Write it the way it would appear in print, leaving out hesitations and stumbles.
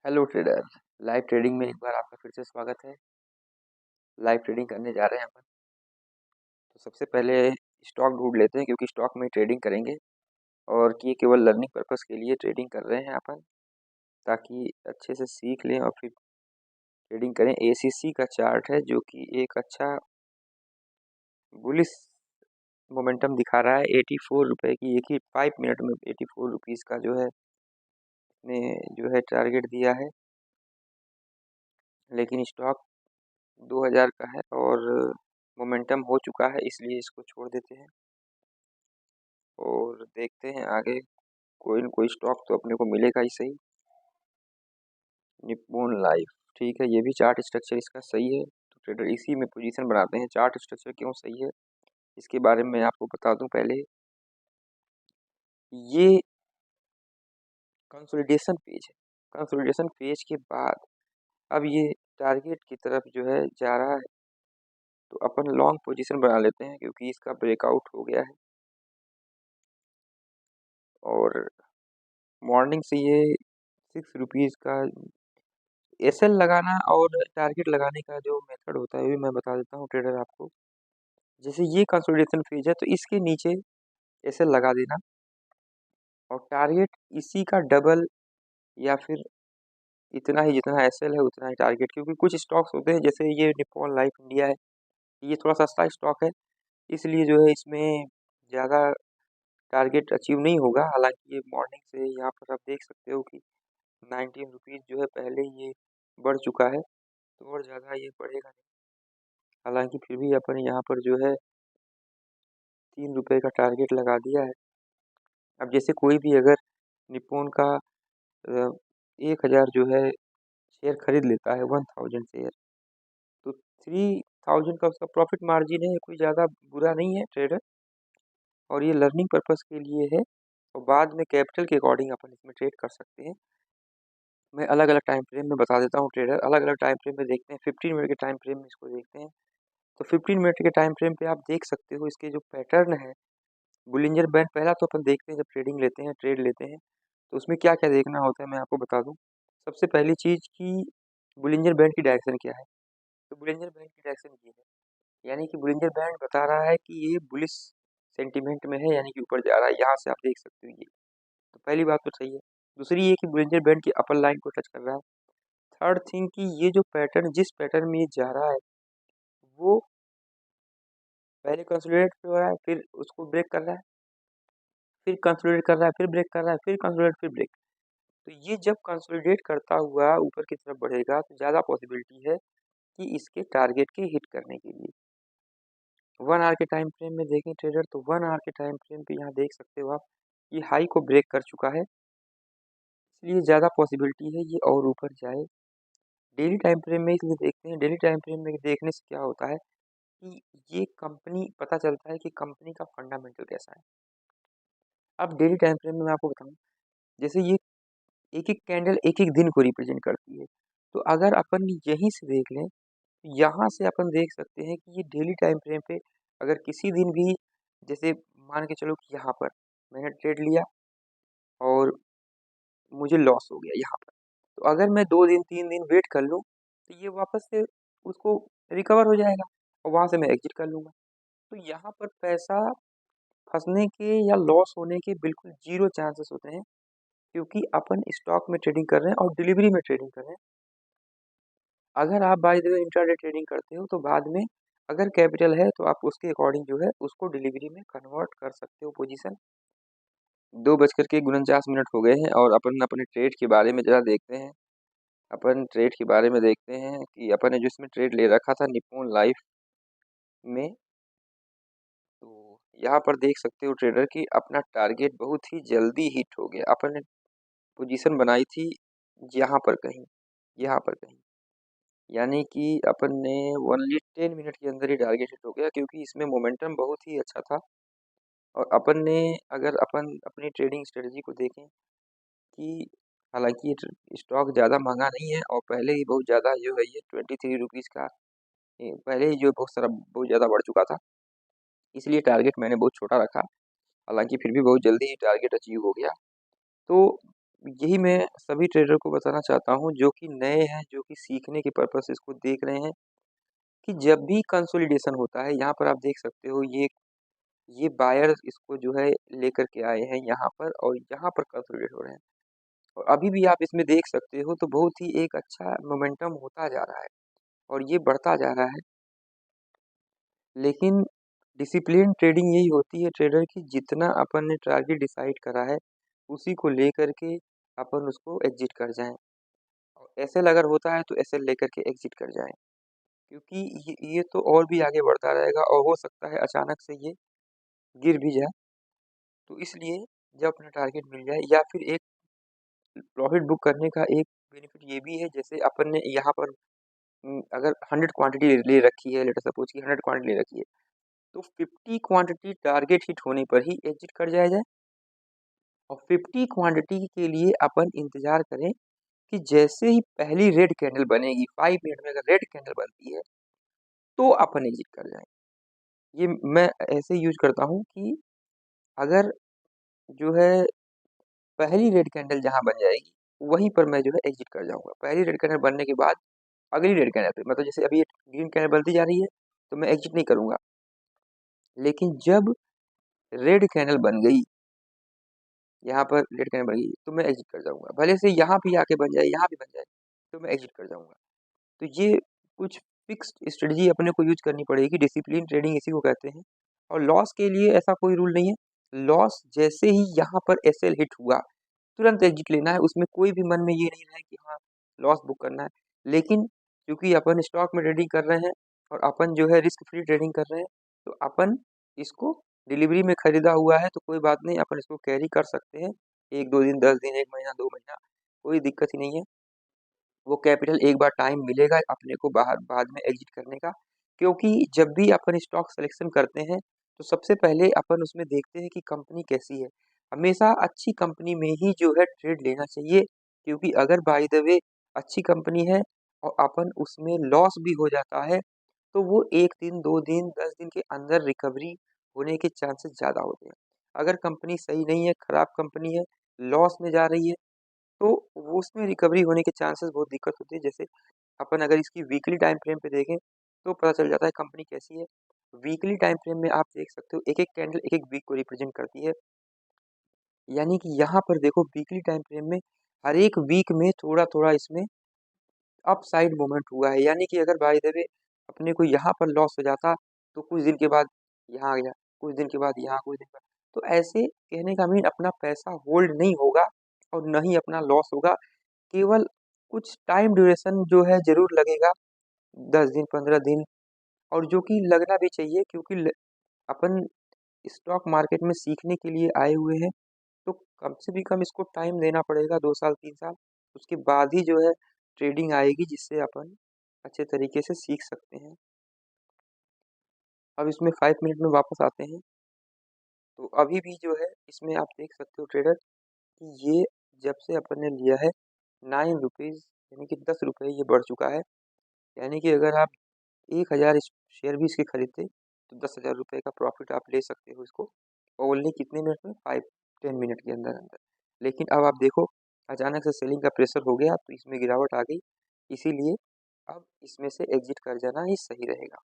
Hello trader. Live trading में एक बार आपका फिर से स्वागत है। लाइव ट्रेडिंग करने जा रहे हैं अपन। तो सबसे पहले स्टॉक ढूंढ लेते हैं क्योंकि स्टॉक में ट्रेडिंग करेंगे और कि ये केवल लर्निंग पर्पस के लिए ट्रेडिंग कर रहे हैं अपन, ताकि अच्छे से सीख लें और फिर ट्रेडिंग करें। एसीसी का चार्ट है जो कि एक अच्छा बुलिश मोमेंटम दिखा रहा है। 84 रुपये की एक ही 5 मिनट में 84 रुपीज़ का जो है ने जो है टारगेट दिया है, लेकिन स्टॉक 2000 का है और मोमेंटम हो चुका है, इसलिए इसको छोड़ देते हैं और देखते हैं आगे। कोई न कोई स्टॉक तो अपने को मिलेगा ही सही। निप्पॉन लाइफ, ठीक है, ये भी चार्ट स्ट्रक्चर इसका सही है, तो ट्रेडर इसी में पोजीशन बनाते हैं। चार्ट स्ट्रक्चर क्यों सही है इसके बारे में आपको बता दूं। पहले ये कंसोलिडेशन पेज है। कंसोलिडेशन पेज के बाद अब ये टारगेट की तरफ जो है जा रहा है, तो अपन लॉन्ग पोजीशन बना लेते हैं क्योंकि इसका ब्रेकआउट हो गया है और मॉर्निंग से ये 6 रुपीज़ का एसएल लगाना और टारगेट लगाने का जो मेथड होता है वो भी मैं बता देता हूँ ट्रेडर आपको। जैसे ये कंसोलिडेशन फेज है तो इसके नीचे एसएल लगा देना और टारगेट इसी का डबल या फिर इतना ही, जितना एसएल है उतना ही टारगेट। क्योंकि कुछ स्टॉक्स होते हैं जैसे ये निप्पॉन लाइफ इंडिया है, ये थोड़ा सस्ता स्टॉक है, इसलिए जो है इसमें ज़्यादा टारगेट अचीव नहीं होगा। हालांकि ये मॉर्निंग से यहाँ पर आप देख सकते हो कि 19 रुपीज़ जो है पहले ये बढ़ चुका है, तो और ज़्यादा ये बढ़ेगा नहीं। हालांकि फिर भी अपन यहाँ पर जो है 3 रुपये का टारगेट लगा दिया है। अब जैसे कोई भी अगर निप्पॉन का 1000 जो है शेयर खरीद लेता है, 1000 शेयर, तो 3000 का उसका प्रॉफिट मार्जिन है, कोई ज़्यादा बुरा नहीं है ट्रेडर, और ये लर्निंग पर्पस के लिए है और बाद में कैपिटल के अकॉर्डिंग अपन इसमें ट्रेड कर सकते हैं। मैं अलग अलग टाइम फ्रेम में बता देता हूँ ट्रेडर। अलग अलग टाइम फ्रेम में देखते हैं। 15 मिनट के टाइम फ्रेम में इसको देखते हैं। तो 15 मिनट के टाइम फ्रेम पे आप देख सकते हो इसके जो पैटर्न है, बुलिंजर बैंड। पहला तो अपन देखते हैं जब ट्रेड लेते हैं तो उसमें क्या क्या देखना होता है मैं आपको बता दूं। सबसे पहली चीज़ कि बुलिंजर बैंड की डायरेक्शन क्या है। तो बुलिंजर बैंड की डायरेक्शन ये है, यानी कि बुलिंजर बैंड बता रहा है कि ये बुलिश सेंटीमेंट में है, यानी कि ऊपर जा रहा है। यहाँ से आप देख सकते हो ये, तो पहली बात तो सही है। दूसरी ये कि बुलिंजर बैंड की अपर लाइन को टच कर रहा है। थर्ड थिंग कि ये जो पैटर्न, जिस पैटर्न में ये जा रहा है वो पहले कंसोलिडेट हो रहा है, फिर उसको ब्रेक कर रहा है, फिर कंसोलिडेट कर रहा है, फिर ब्रेक कर रहा है, फिर कंसोलिडेट, फिर ब्रेक। तो ये जब कंसोलिडेट करता हुआ ऊपर की तरफ बढ़ेगा तो ज़्यादा पॉसिबिलिटी है कि इसके टारगेट के हिट करने के लिए। 1 आवर के टाइम फ्रेम में देखें ट्रेडर, तो 1 आवर के टाइम फ्रेम पे यहाँ देख सकते हो आप, ये हाई को ब्रेक कर चुका है, इसलिए ज़्यादा पॉसिबिलिटी है ये और ऊपर जाए। डेली टाइम फ्रेम में इसलिए देखते हैं, डेली टाइम फ्रेम में देखने से क्या होता है कि ये कंपनी, पता चलता है कि कंपनी का फंडामेंटल कैसा है। अब डेली टाइम फ्रेम में मैं आपको बताऊँ, जैसे ये एक एक कैंडल एक एक दिन को रिप्रेजेंट करती है, तो अगर अपन यहीं से देख लें, यहाँ से अपन देख सकते हैं कि ये डेली टाइम फ्रेम पे अगर किसी दिन भी, जैसे मान के चलो कि यहाँ पर मैंने ट्रेड लिया और मुझे लॉस हो गया यहाँ पर, तो अगर मैं 2 दिन 3 दिन वेट कर लूँ तो ये वापस से उसको रिकवर हो जाएगा और वहाँ से मैं एग्जिट कर लूँगा। तो यहाँ पर पैसा फंसने के या लॉस होने के बिल्कुल जीरो चांसेस होते हैं, क्योंकि अपन स्टॉक में ट्रेडिंग कर रहे हैं और डिलीवरी में ट्रेडिंग कर रहे हैं। अगर आप by the way intraday trading करते हो तो बाद में अगर कैपिटल है तो आप उसके अकॉर्डिंग जो है उसको डिलीवरी में कन्वर्ट कर सकते हो पोजीशन। 2:49 हो गए हैं और अपन अपने ट्रेड के बारे में ज़रा देखते हैं। अपन ट्रेड के बारे में देखते हैं कि अपन ने जो इसमें ट्रेड ले रखा था निप्पॉन लाइफ में, तो यहाँ पर देख सकते हो ट्रेडर कि अपना टारगेट बहुत ही जल्दी हिट हो गया। अपन ने पोजीशन बनाई थी यहाँ पर कहीं, यहाँ पर कहीं, यानी कि अपन ने ओनली 10 मिनट के अंदर ही टारगेट हिट हो गया, क्योंकि इसमें मोमेंटम बहुत ही अच्छा था। और अपन ने, अगर अपन अपनी ट्रेडिंग स्ट्रेटजी को देखें कि हालांकि ये स्टॉक ज़्यादा महंगा नहीं है और पहले ही बहुत ज़्यादा जो है ये 23 रुपीज़ का पहले ही जो बहुत सारा बहुत ज़्यादा बढ़ चुका था, इसलिए टारगेट मैंने बहुत छोटा रखा। हालांकि फिर भी बहुत जल्दी ही टारगेट अचीव हो गया। तो यही मैं सभी ट्रेडर को बताना चाहता हूँ जो कि नए हैं, जो कि सीखने के पर्पज़ से इसको देख रहे हैं, कि जब भी कंसोलिडेशन होता है, यहाँ पर आप देख सकते हो ये बायर्स इसको जो है लेकर के आए हैं यहाँ पर, और यहाँ पर कंसोलिडेट हो रहे हैं। और अभी भी आप इसमें देख सकते हो तो बहुत ही एक अच्छा मोमेंटम होता जा रहा है और ये बढ़ता जा रहा है। लेकिन डिसिप्लिन ट्रेडिंग यही होती है ट्रेडर की, जितना अपन ने टारगेट डिसाइड करा है उसी को लेकर के अपन उसको एग्जिट कर जाएं, और एसएल अगर होता है तो एसएल लेकर के एग्जिट कर जाएं, क्योंकि ये तो और भी आगे बढ़ता रहेगा और हो सकता है अचानक से ये गिर भी जाए। तो इसलिए जब अपना टारगेट मिल जाए, या फिर एक प्रॉफिट बुक करने का एक बेनिफिट ये भी है, जैसे अपन ने यहाँ पर अगर 100 क्वांटिटी ले रखी है, लेट सपोज की 100 क्वांटिटी ले रखी है, तो 50 क्वांटिटी टारगेट हिट होने पर ही एग्जिट कर जाया जाए, और 50 क्वांटिटी के लिए अपन इंतजार करें कि जैसे ही पहली रेड कैंडल बनेगी 5 मिनट में, अगर रेड कैंडल बनती है तो अपन एग्जिट कर जाएं। ये मैं ऐसे यूज करता हूँ कि अगर जो है पहली रेड कैंडल जहाँ बन जाएगी वहीं पर मैं जो है एग्जिट कर जाऊंगा। पहली रेड कैंडल बनने के बाद अगली रेड कैंडल पे, मतलब जैसे अभी ग्रीन कैंडल बनती जा रही है तो मैं एग्जिट नहीं करूंगा, लेकिन जब रेड कैंडल बन गई, यहाँ पर रेड कैंडल बन गई तो मैं एग्जिट कर जाऊंगा, भले से यहाँ भी आके बन जाए, यहाँ भी बन जाए, तो मैं एग्जिट कर जाऊंगा। तो ये कुछ फिक्स्ड स्ट्रेटजी अपने को यूज करनी पड़ेगी, डिसिप्लिन ट्रेडिंग इसी को कहते हैं। और लॉस के लिए ऐसा कोई रूल नहीं है, लॉस जैसे ही यहाँ पर एसएल हिट हुआ तुरंत एग्जिट लेना है, उसमें कोई भी मन में ये नहीं रहा है कि हाँ लॉस बुक करना है। लेकिन क्योंकि अपन स्टॉक में ट्रेडिंग कर रहे हैं और अपन जो है रिस्क फ्री ट्रेडिंग कर रहे हैं, तो अपन इसको डिलीवरी में खरीदा हुआ है तो कोई बात नहीं, अपन इसको कैरी कर सकते हैं 1-2 दिन, 10 दिन, 1 महीना, 2 महीना, कोई दिक्कत ही नहीं है। वो कैपिटल एक बार टाइम मिलेगा अपने को बाहर बाद में एग्जिट करने का, क्योंकि जब भी अपन स्टॉक सिलेक्शन करते हैं तो सबसे पहले अपन उसमें देखते हैं कि कंपनी कैसी है। हमेशा अच्छी कंपनी में ही जो है ट्रेड लेना चाहिए, क्योंकि अगर बाय द वे अच्छी कंपनी है और अपन उसमें लॉस भी हो जाता है तो वो 1 दिन, 2 दिन, 10 दिन के अंदर रिकवरी होने के चांसेस ज़्यादा होते हैं। अगर कंपनी सही नहीं है, खराब कंपनी है, लॉस में जा रही है, तो वो उसमें रिकवरी होने के चांसेस बहुत दिक्कत होती है। जैसे अपन अगर इसकी वीकली टाइम फ्रेम पे देखें तो पता चल जाता है कंपनी कैसी है। वीकली टाइम फ्रेम में आप देख सकते हो एक एक कैंडल एक एक वीक को रिप्रेजेंट करती है, यानी कि यहाँ पर देखो वीकली टाइम फ्रेम में हर एक वीक में थोड़ा थोड़ा इसमें अप साइड मूवमेंट हुआ है, यानी कि अगर बाय द वे अपने को यहाँ पर लॉस हो जाता तो कुछ दिन के बाद यहाँ आ गया, कुछ दिन के बाद यहाँ, कुछ दिन के बाद, तो ऐसे कहने का मीन अपना पैसा होल्ड नहीं होगा और न ही अपना लॉस होगा। केवल कुछ टाइम ड्यूरेशन जो है ज़रूर लगेगा, 10 दिन, 15 दिन, और जो कि लगना भी चाहिए, क्योंकि अपन स्टॉक मार्केट में सीखने के लिए आए हुए हैं, तो कम से भी कम इसको टाइम देना पड़ेगा, 2 साल, 3 साल, उसके बाद ही जो है ट्रेडिंग आएगी जिससे अपन अच्छे तरीके से सीख सकते हैं। अब इसमें 5 मिनट में वापस आते हैं, तो अभी भी जो है इसमें आप देख सकते हो ट्रेडर कि ये जब से अपन ने लिया है 9 रुपीज़, यानी कि 10 रुपये ये बढ़ चुका है। यानी कि अगर आप 1000 शेयर भी इसके खरीदते तो 10,000 रुपये का प्रॉफिट आप ले सकते हो इसको, ओनली कितने मिनट में, 5-10 मिनट के अंदर अंदर। लेकिन अब आप देखो अचानक से सेलिंग का प्रेशर हो गया तो इसमें गिरावट आ गई, इसीलिए अब इसमें से एग्जिट कर जाना ही सही रहेगा।